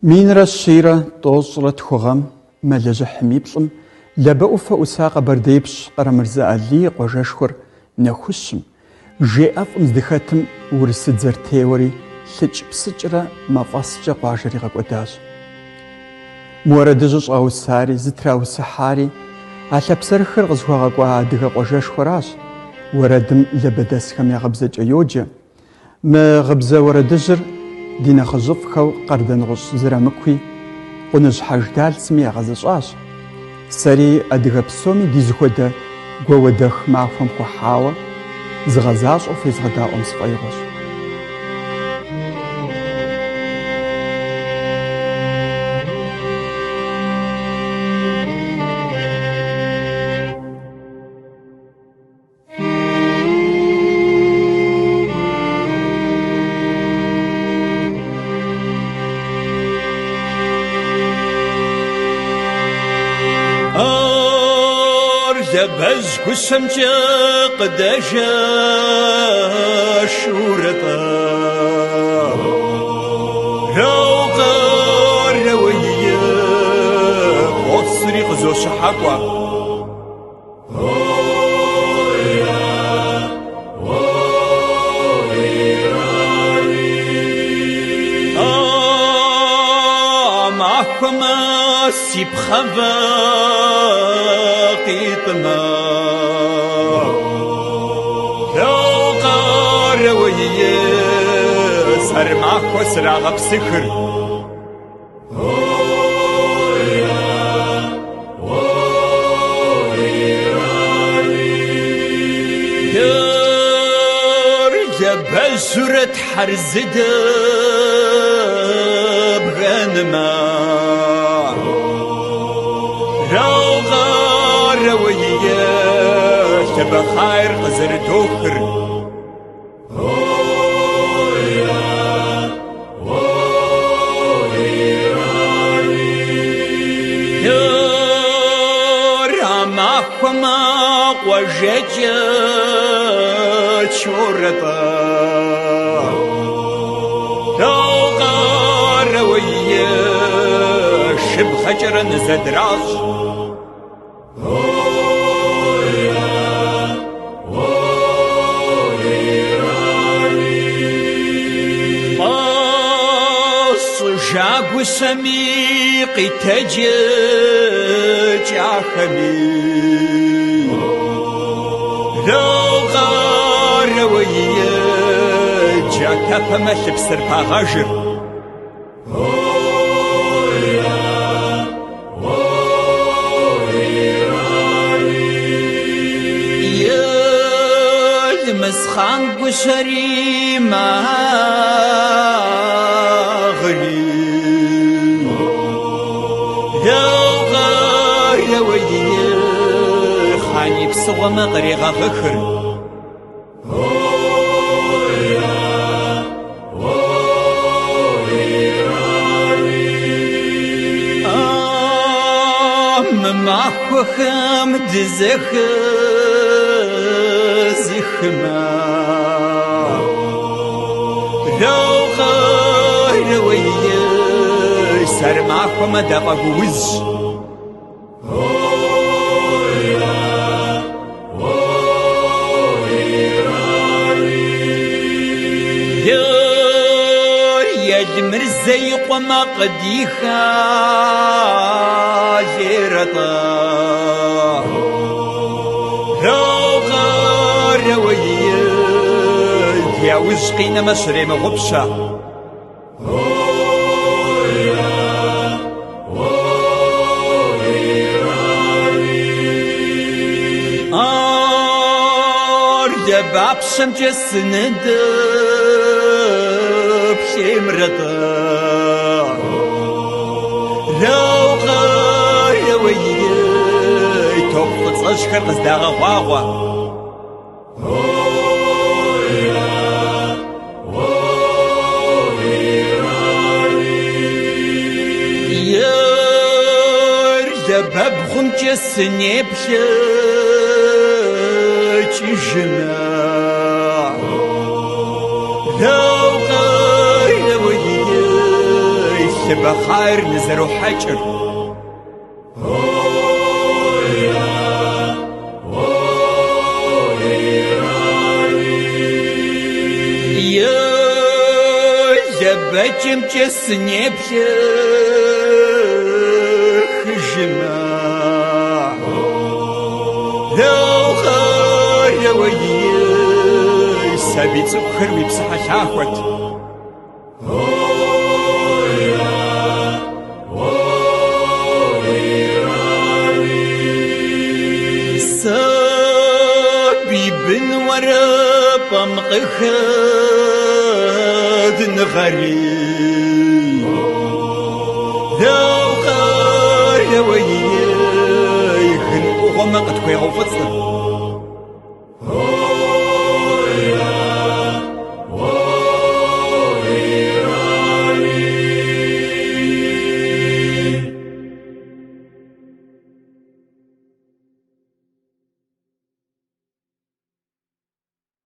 Минрэ щийрэ тӏощӏрэ тхугъэм мэлыжьыхьым и плӏым лэбэӏуфэ ӏуса Къэбэрдей-Пщ Къарэмырзэ Алий къуажэшхуэр нэхущым, жеӏэфӏым здыхэтым урысыдзэр теуэри лъыкӏ-псыкӏрэ мафӏэскӏэ къуажэри къэкӏуэдащ. Муэрэдыжьыр щӏаусари зы траусыхьари а лъапсэрыхэр къызыхуэгъэкӏуа адыгэ къуажэшхуэращ. Уэрэдым лабэдэсхэм я гъыбзэкӏэ йоджэ. Мы гъыбзэ уэрэдыжьыр ди нэхъыжьыфӏхэу къардэныкъущ зырамыкуи къуныжь Хьэждалцми ягъэзыщӏащ. Сэри адыгэ псоми ди зыхуэдэ гуауэдэх махуэм хуэхьауэ зыгъэзащӏэу фезгъэдаӏуэм сфӏэигъуэщ. Лэбэз гущэмкӏэ къыдэжэ шурэтӏэ раугъэрэуие къоцри къызощыхьакӏуэ махуэмэ си пхъэвэ къитӏымэ раугъэрэуие сэрмахуэ срагъэпсыхыр лэбэжьурэ тхьэрзыдэ бгъэнымэ раугъэрэуие лъэбэхъайр къызэрыдохыр махуэмэ къуажэкӏэ чорэпӏэ раугъэрэуие шыбгъэкӏэрэ нызэдращ жагущэми къитэджэ кӏахэми раугъэрэуие джатэпэмэ лъыпсыр пагъэжыр مسخان گوشری ماغری رواریه خانی بسوا مغرقه غخر مماخو خم دزخما رواریه سرماخو مدقه گوز مرزي قما قديخا جيرتا رواية يا وزقينا مشري مغبشة يا بابشم جسند بشمرتا رواية توقف أشكر قصداغ غواغوا ببخم جسني بشجنا لبخير نزرو حجر يا لبجم جسني بلخ جماع لو خير وياي سبيت سكر ويبصح شاهوت سابي بن ورا بمقخد نغري لو خير وياي خن وغمقت كوي غوفصل